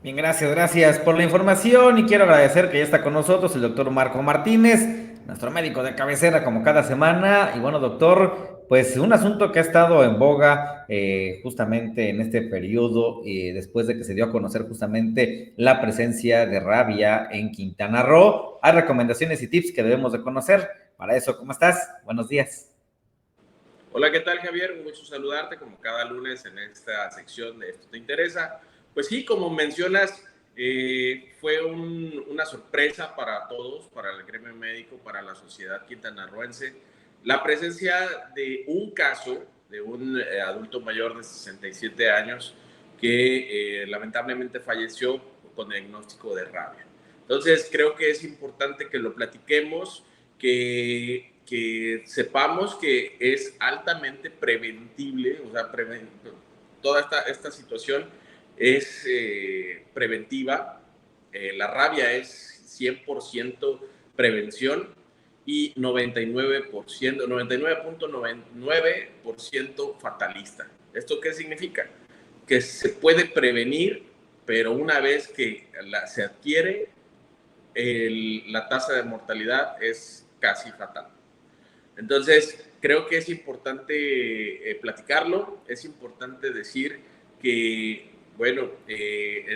Bien, gracias por la información y quiero agradecer que ya está con nosotros el doctor Marco Martínez, nuestro médico de cabecera como cada semana. Y bueno, doctor, pues un asunto que ha estado en boga justamente en este periodo, después de que se dio a conocer justamente la presencia de rabia en Quintana Roo. Hay recomendaciones y tips que debemos de conocer. Para eso, ¿cómo estás? Buenos días. Hola, ¿qué tal, Javier? Un gusto saludarte como cada lunes en esta sección de Esto Te Interesa. Pues sí, como mencionas, fue una sorpresa para todos, para el gremio médico, para la sociedad quintanarroense, la presencia de un caso de un adulto mayor de 67 años que lamentablemente falleció con diagnóstico de rabia. Entonces, creo que es importante que lo platiquemos, que sepamos que es altamente preventible, o sea, toda esta situación es preventiva. La rabia es 100% prevención y 99.99% fatalista. ¿Esto qué significa? Que se puede prevenir, pero una vez que se adquiere, la tasa de mortalidad es casi fatal. Entonces, creo que es importante platicarlo, es importante decir que, bueno,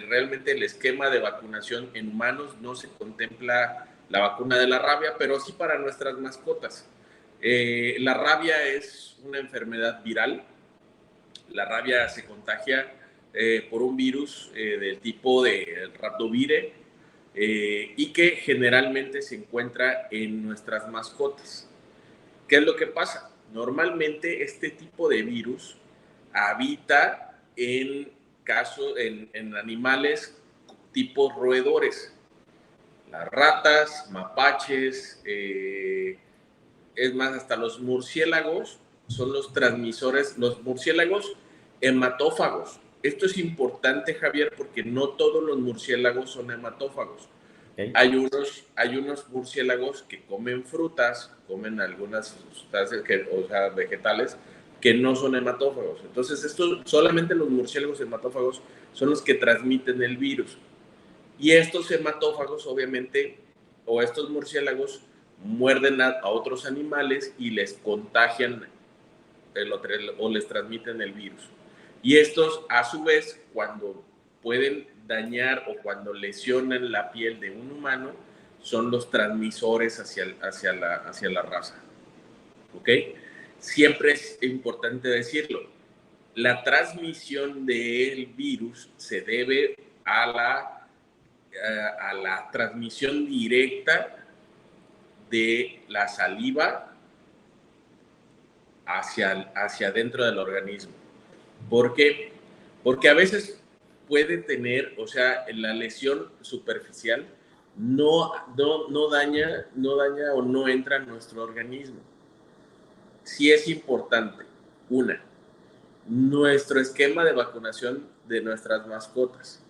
realmente el esquema de vacunación en humanos no se contempla la vacuna de la rabia, pero sí para nuestras mascotas. La rabia es una enfermedad viral. La rabia se contagia por un virus del tipo de Rhabdovire, y que generalmente se encuentra en nuestras mascotas. ¿Qué es lo que pasa? Normalmente este tipo de virus habita en animales tipo roedores, las ratas, mapaches, es más, hasta los murciélagos son los transmisores, los murciélagos hematófagos. Esto es importante, Javier, porque no todos los murciélagos son hematófagos. Okay. Hay unos murciélagos que comen frutas, comen algunas sustancias, o sea, vegetales, que no son hematófagos. Entonces, solamente los murciélagos hematófagos son los que transmiten el virus. Y estos hematófagos, obviamente, o estos murciélagos, muerden a otros animales y les contagian o les transmiten el virus. Y estos, a su vez, cuando pueden dañar o cuando lesionan la piel de un humano, son los transmisores hacia la raza. ¿Ok? Siempre es importante decirlo. La transmisión del virus se debe a la transmisión directa de la saliva hacia dentro del organismo. ¿Por qué? Porque a veces puede tener, o sea, la lesión superficial no daña o no entra en nuestro organismo. Sí es importante, nuestro esquema de vacunación de nuestras mascotas.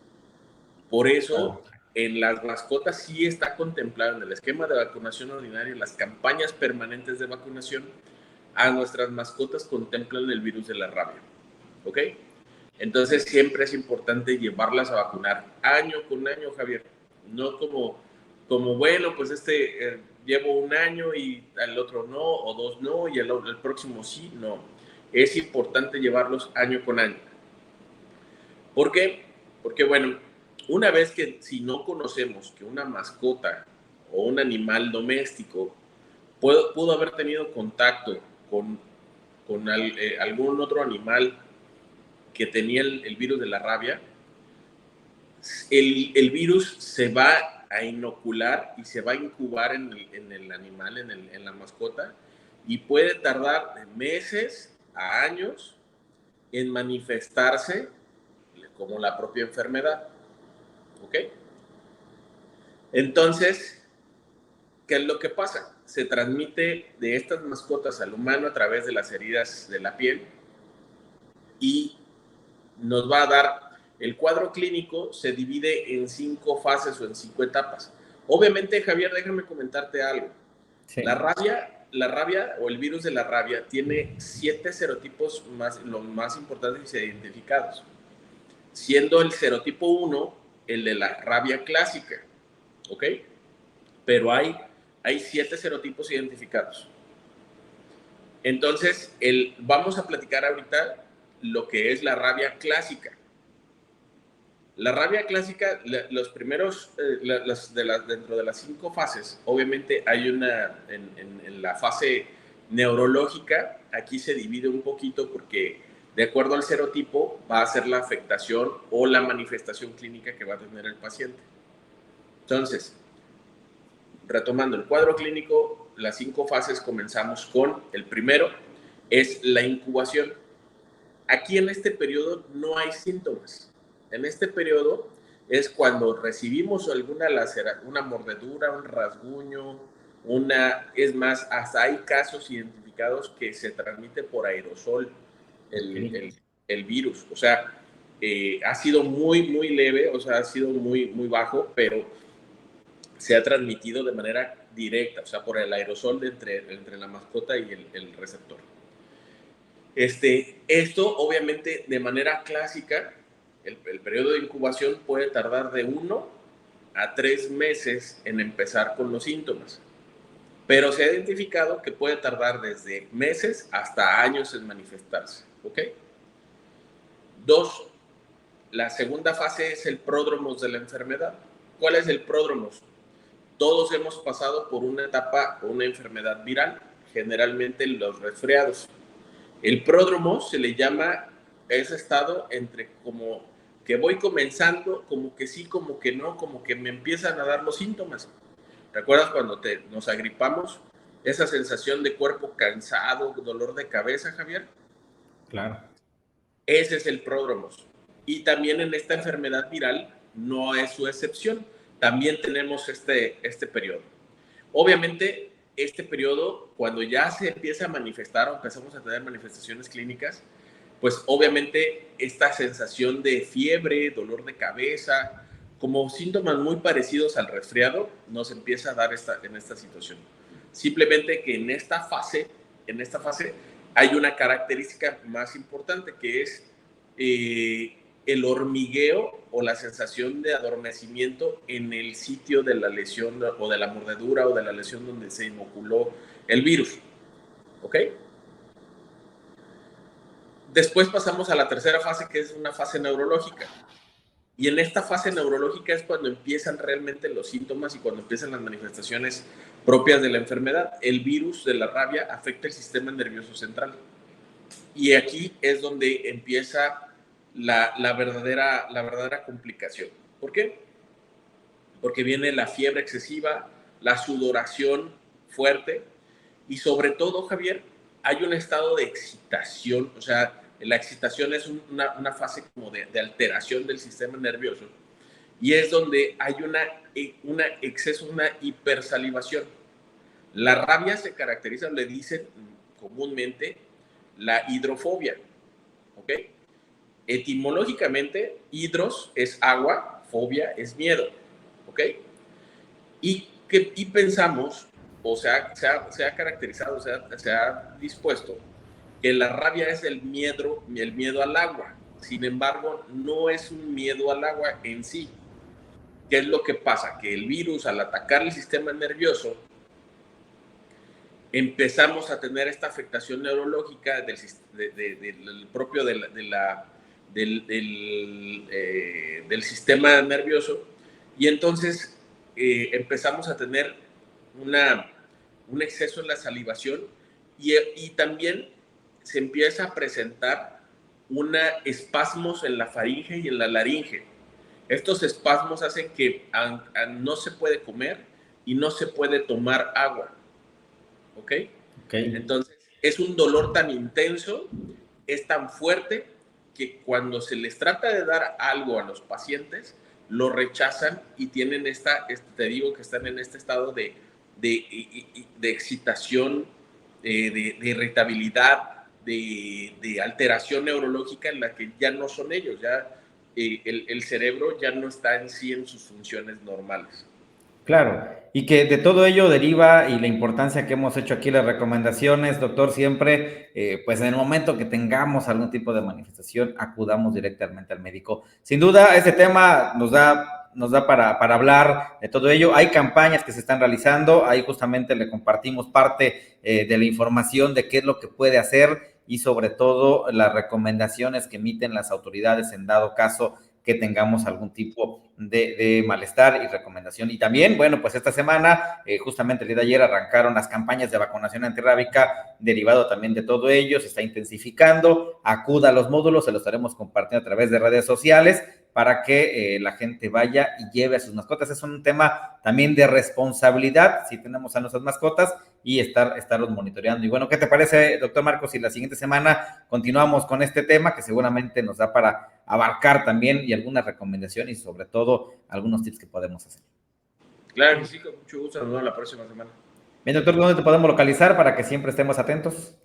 Por eso, en las mascotas sí está contemplado en el esquema de vacunación ordinario, las campañas permanentes de vacunación, a nuestras mascotas contemplan el virus de la rabia. ¿Ok? Entonces siempre es importante llevarlas a vacunar año con año, Javier. No como bueno, pues llevo un año y al otro no, o dos no, y el próximo sí, no. Es importante llevarlos año con año. ¿Por qué? Porque, bueno, una vez que si no conocemos que una mascota o un animal doméstico pudo haber tenido contacto con algún otro animal que tenía el virus de la rabia, el virus se va a inocular y se va a incubar en el animal, en la mascota, y puede tardar de meses a años en manifestarse como la propia enfermedad. ¿Ok? Entonces, ¿qué es lo que pasa? Se transmite de estas mascotas al humano a través de las heridas de la piel y nos va a dar el cuadro clínico. Se divide en 5 fases o en 5 etapas. Obviamente, Javier, déjame comentarte algo. La Sí. rabia o el virus de la rabia tiene 7 serotipos los más importantes identificados, siendo el serotipo 1 el de la rabia clásica, ¿ok? Pero hay 7 serotipos identificados. Entonces, vamos a platicar ahorita lo que es la rabia clásica. La rabia clásica, los primeros, dentro de las 5 fases, obviamente hay una, en la fase neurológica, aquí se divide un poquito porque de acuerdo al serotipo va a ser la afectación o la manifestación clínica que va a tener el paciente. Entonces, retomando el cuadro clínico, las 5 fases comenzamos con el primero, es la incubación. Aquí en este periodo no hay síntomas. En este periodo es cuando recibimos alguna una mordedura, un rasguño, es más, hasta hay casos identificados que se transmite por aerosol el virus. O sea, ha sido muy leve, o sea, ha sido muy bajo, pero se ha transmitido de manera directa, o sea, por el aerosol entre la mascota y el receptor. Esto, obviamente, de manera clásica, el periodo de incubación puede tardar de 1 a 3 meses en empezar con los síntomas, pero se ha identificado que puede tardar desde meses hasta años en manifestarse, ¿ok? 2. La segunda fase es el pródromos de la enfermedad. ¿Cuál es el pródromos? Todos hemos pasado por una etapa o una enfermedad viral, generalmente los resfriados. El pródromo se le llama a ese estado entre como que voy comenzando, como que sí, como que no, como que me empiezan a dar los síntomas. ¿Recuerdas cuando nos agripamos? Esa sensación de cuerpo cansado, dolor de cabeza, Javier. Claro. Ese es el pródromo. Y también en esta enfermedad viral no es su excepción. También tenemos este periodo. Obviamente, este periodo, cuando ya se empieza a manifestar o empezamos a tener manifestaciones clínicas, pues obviamente esta sensación de fiebre, dolor de cabeza, como síntomas muy parecidos al resfriado, nos empieza a dar en esta situación. Simplemente que en esta fase hay una característica más importante que es el hormigueo o la sensación de adormecimiento en el sitio de la lesión o de la mordedura o de la lesión donde se inoculó el virus. ¿Ok? Después pasamos a la tercera fase, que es una fase neurológica. Y en esta fase neurológica es cuando empiezan realmente los síntomas y cuando empiezan las manifestaciones propias de la enfermedad. El virus de la rabia afecta el sistema nervioso central. Y aquí es donde empieza la verdadera complicación. ¿Por qué? Porque viene la fiebre excesiva, la sudoración fuerte y sobre todo, Javier, hay un estado de excitación, o sea, la excitación es una fase como de alteración del sistema nervioso y es donde hay una exceso, una hipersalivación. La rabia se caracteriza, le dicen comúnmente, la hidrofobia, ¿ok? Etimológicamente, hidros es agua, fobia es miedo, ¿ok? Y pensamos, o sea, se ha caracterizado, se ha dispuesto que la rabia es el miedo al agua. Sin embargo, no es un miedo al agua en sí. ¿Qué es lo que pasa? Que el virus, al atacar el sistema nervioso, empezamos a tener esta afectación neurológica del propio del sistema nervioso y entonces empezamos a tener un exceso en la salivación y también se empieza a presentar espasmos en la faringe y en la laringe. Estos espasmos hacen que no se puede comer y no se puede tomar agua. ¿Ok? Entonces, es un dolor tan intenso, es tan fuerte, que cuando se les trata de dar algo a los pacientes, lo rechazan y tienen te digo que están en este estado de excitación, de irritabilidad, de alteración neurológica en la que ya no son ellos, ya el cerebro ya no está en sí en sus funciones normales. Claro, y que de todo ello deriva y la importancia que hemos hecho aquí, las recomendaciones, doctor, siempre, pues en el momento que tengamos algún tipo de manifestación, acudamos directamente al médico. Sin duda, este tema nos da para hablar de todo ello. Hay campañas que se están realizando, ahí justamente le compartimos parte de la información de qué es lo que puede hacer y sobre todo las recomendaciones que emiten las autoridades en dado caso que tengamos algún tipo de malestar y recomendación. Y también, bueno, pues esta semana, justamente el día de ayer, arrancaron las campañas de vacunación antirrábica, derivado también de todo ello, se está intensificando, acuda a los módulos, se los estaremos compartiendo a través de redes sociales para que la gente vaya y lleve a sus mascotas. Es un tema también de responsabilidad, si tenemos a nuestras mascotas, y estarlos monitoreando. Y bueno, ¿qué te parece, doctor Marcos, si la siguiente semana continuamos con este tema que seguramente nos da para abarcar también y algunas recomendaciones y sobre todo algunos tips que podemos hacer? Claro que sí, con mucho gusto. Nos vemos la próxima semana. Bien, doctor, ¿dónde te podemos localizar para que siempre estemos atentos?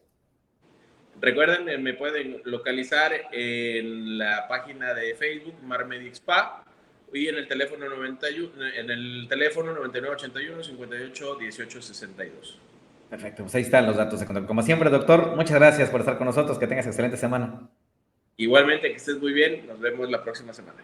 Recuerden, me pueden localizar en la página de Facebook Marmedic Spa y en el teléfono 9981 58 18 62. Perfecto, pues ahí están los datos de contacto. Como siempre, doctor, muchas gracias por estar con nosotros. Que tengas excelente semana. Igualmente, que estés muy bien. Nos vemos la próxima semana.